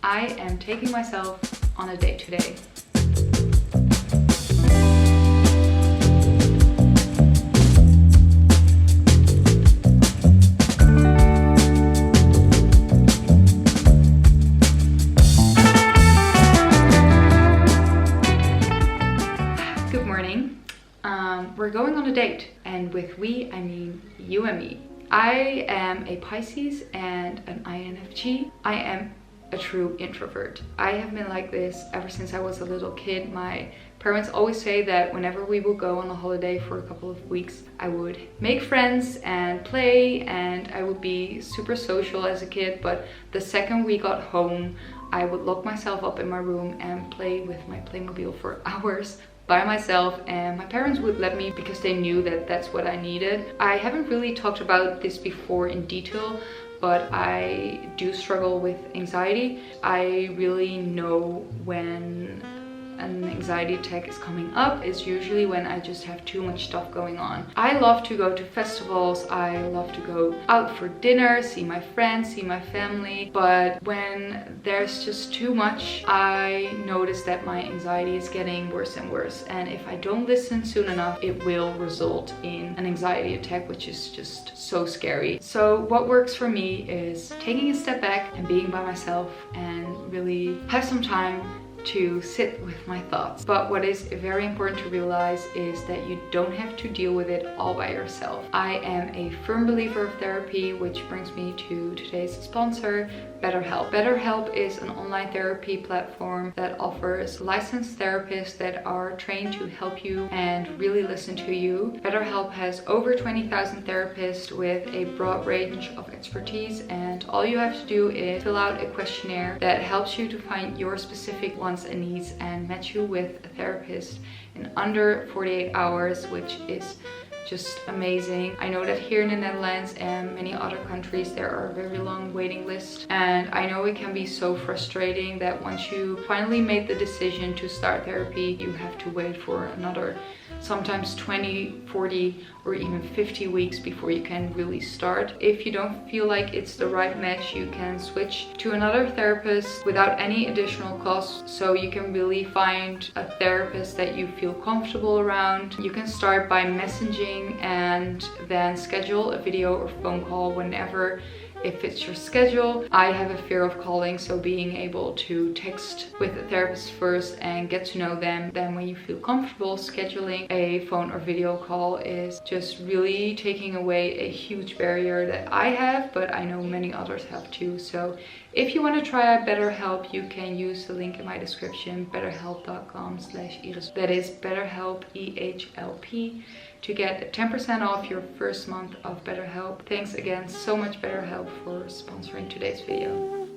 I am taking myself on a date today. Good morning. We're going on a date, and with we, I mean you and me. I am a Pisces and an INFJ. I am a true introvert. I have been like this ever since I was a little kid. My parents always say that whenever we would go on a holiday for a couple of weeks, I would make friends and play, and I would be super social as a kid. But the second we got home, I would lock myself up in my room and play with my Playmobil for hours by myself, and my parents would let me because they knew that that's what I needed. I haven't really talked about this before in detail, but I do struggle with anxiety. I really know when an anxiety attack is coming up. It's usually when I just have too much stuff going on. I love to go to festivals, I love to go out for dinner, see my friends, see my family, but when there's just too much, I notice that my anxiety is getting worse and worse, and if I don't listen soon enough, it will result in an anxiety attack, which is just so scary. So what works for me is taking a step back and being by myself and really have some time to sit with my thoughts. But what is very important to realize is that you don't have to deal with it all by yourself. I am a firm believer of therapy, which brings me to today's sponsor, BetterHelp. BetterHelp is an online therapy platform that offers licensed therapists that are trained to help you and really listen to you. BetterHelp has over 20,000 therapists with a broad range of expertise, and all you have to do is fill out a questionnaire that helps you to find your specific wants and needs and match you with a therapist in under 48 hours, which is just amazing. I know that here in the Netherlands and many other countries there are very long waiting lists, and I know it can be so frustrating that once you finally made the decision to start therapy, you have to wait for another sometimes 20, 40 or even 50 weeks before you can really start. If you don't feel like it's the right match, you can switch to another therapist without any additional costs, so you can really find a therapist that you feel comfortable around. You can start by messaging and then schedule a video or phone call whenever it fits your schedule. I have a fear of calling, so being able to text with a therapist first and get to know them, then when you feel comfortable, scheduling a phone or video call is just really taking away a huge barrier that I have, but I know many others have too. So if you want to try out BetterHelp, you can use the link in my description, betterhelp.com/Iris. That is BetterHelp, EHLP, to get 10% off your first month of BetterHelp. Thanks again so much BetterHelp for sponsoring today's video.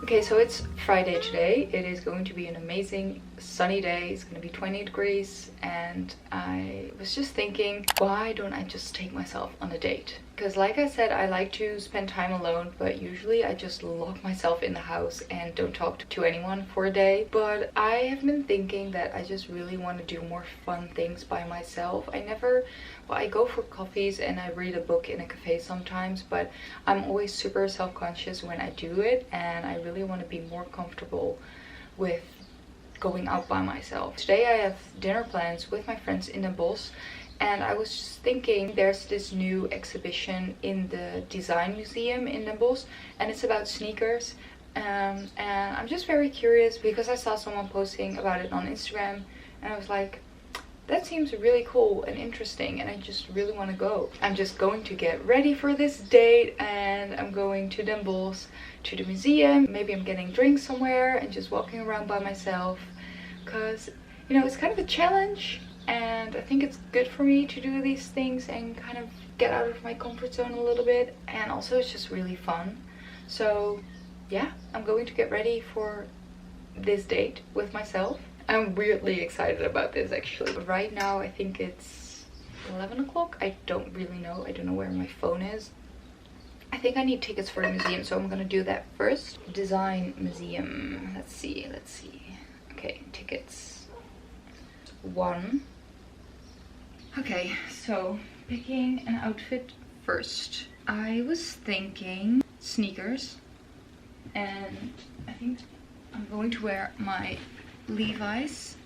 Okay, so it's Friday today. It is going to be an amazing sunny day. It's going to be 20 degrees, and I was just thinking, why don't I just take myself on a date? Because like I said, I like to spend time alone, but usually I just lock myself in the house and don't talk to anyone for a day. But I have been thinking that I just really want to do more fun things by myself. I go for coffees and I read a book in a cafe sometimes, but I'm always super self-conscious when I do it, and I really want to be more comfortable with going out by myself. Today I have dinner plans with my friends in the bos, and I was just thinking, there's this new exhibition in the design museum in Den Bosch, and it's about sneakers, and I'm just very curious because I saw someone posting about it on Instagram, and I was like, that seems really cool and interesting, and I just really want to go. I'm just going to get ready for this date, and I'm going to Den Bosch, to the museum. Maybe I'm getting drinks somewhere and just walking around by myself, because you know, it's kind of a challenge, and I think it's good for me to do these things and kind of get out of my comfort zone a little bit, and also it's just really fun. So yeah, I'm going to get ready for this date with myself. I'm weirdly excited about this actually. Right now I think it's 11 o'clock. I don't really know. I don't know where my phone is. I think I need tickets for the museum, so I'm gonna do that first. Design museum. Let's see. Okay, tickets. 1. Okay, so picking an outfit first. I was thinking sneakers, and I think I'm going to wear my Levi's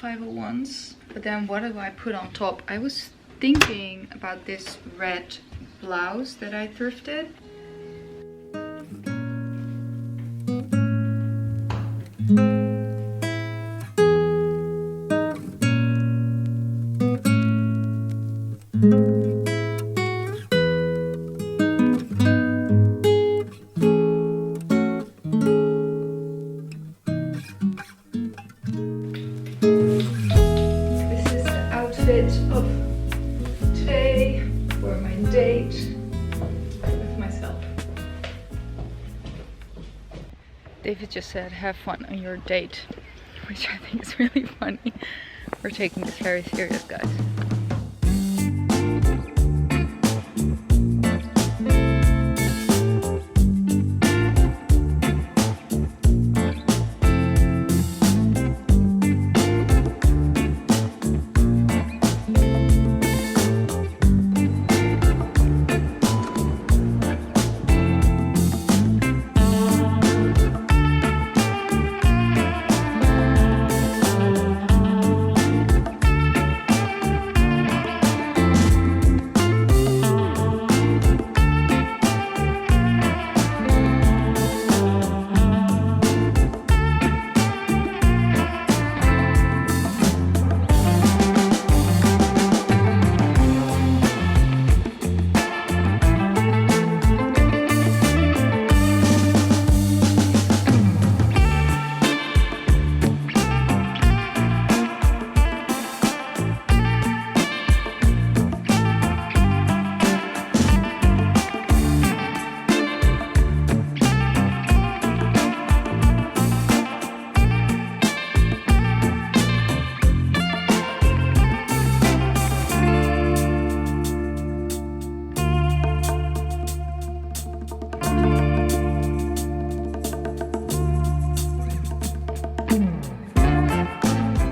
501s. But then what do I put on top? I was thinking about this red blouse that I thrifted. This is the outfit of today for my date with myself. David just said, have fun on your date, which I think is really funny. We're taking this very serious, guys.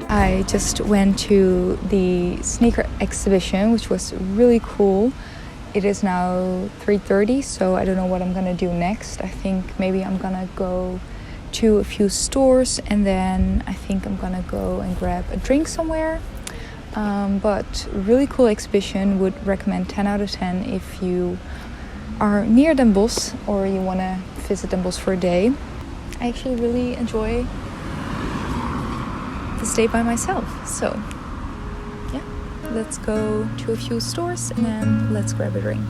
I just went to the sneaker exhibition, which was really cool. It is now 3:30, so I don't know what I'm gonna do next. I think maybe I'm gonna go to a few stores, and then I think I'm gonna go and grab a drink somewhere. But really cool exhibition. Would recommend 10 out of 10 if you are near Den Bosch or you want to visit Den Bosch for a day. I actually really enjoy this day by myself. So yeah, let's go to a few stores and then let's grab a drink.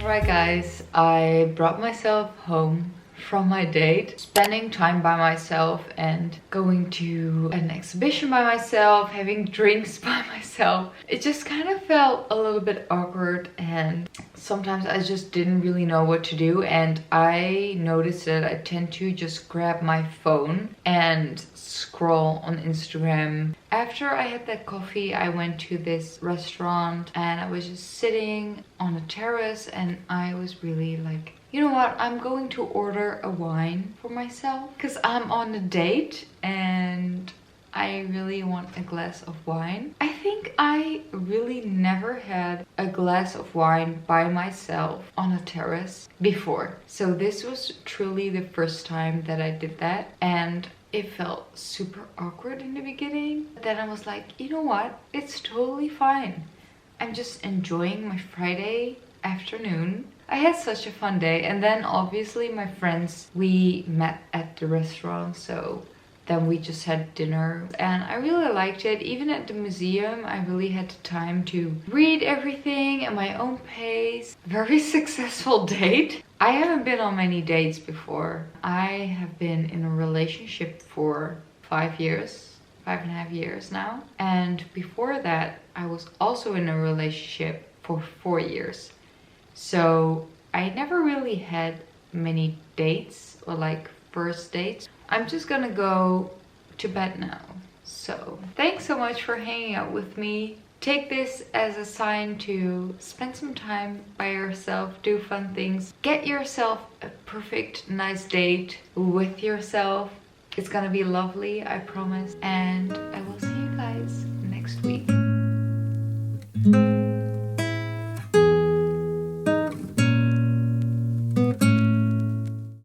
Alright guys, I brought myself home from my date, spending time by myself and going to an exhibition by myself, having drinks by myself. It just kind of felt a little bit awkward, and sometimes I just didn't really know what to do, and I noticed that I tend to just grab my phone and scroll on Instagram. After I had that coffee, I went to this restaurant and I was just sitting on a terrace, and I was really like, you know what, I'm going to order a wine for myself because I'm on a date and I really want a glass of wine. I think I really never had a glass of wine by myself on a terrace before. So this was truly the first time that I did that, and it felt super awkward in the beginning. Then I was like, you know what? It's totally fine. I'm just enjoying my Friday afternoon. I had such a fun day, and then obviously my friends, we met at the restaurant, so then we just had dinner and I really liked it. Even at the museum, I really had the time to read everything at my own pace. Very successful date. I haven't been on many dates before. I have been in a relationship for 5 years, 5.5 years now. And before that, I was also in a relationship for 4 years. So I never really had many dates or like first dates. I'm just gonna go to bed now. So thanks so much for hanging out with me. Take this as a sign to spend some time by yourself, do fun things, get yourself a perfect nice date with yourself. It's gonna be lovely, I promise. And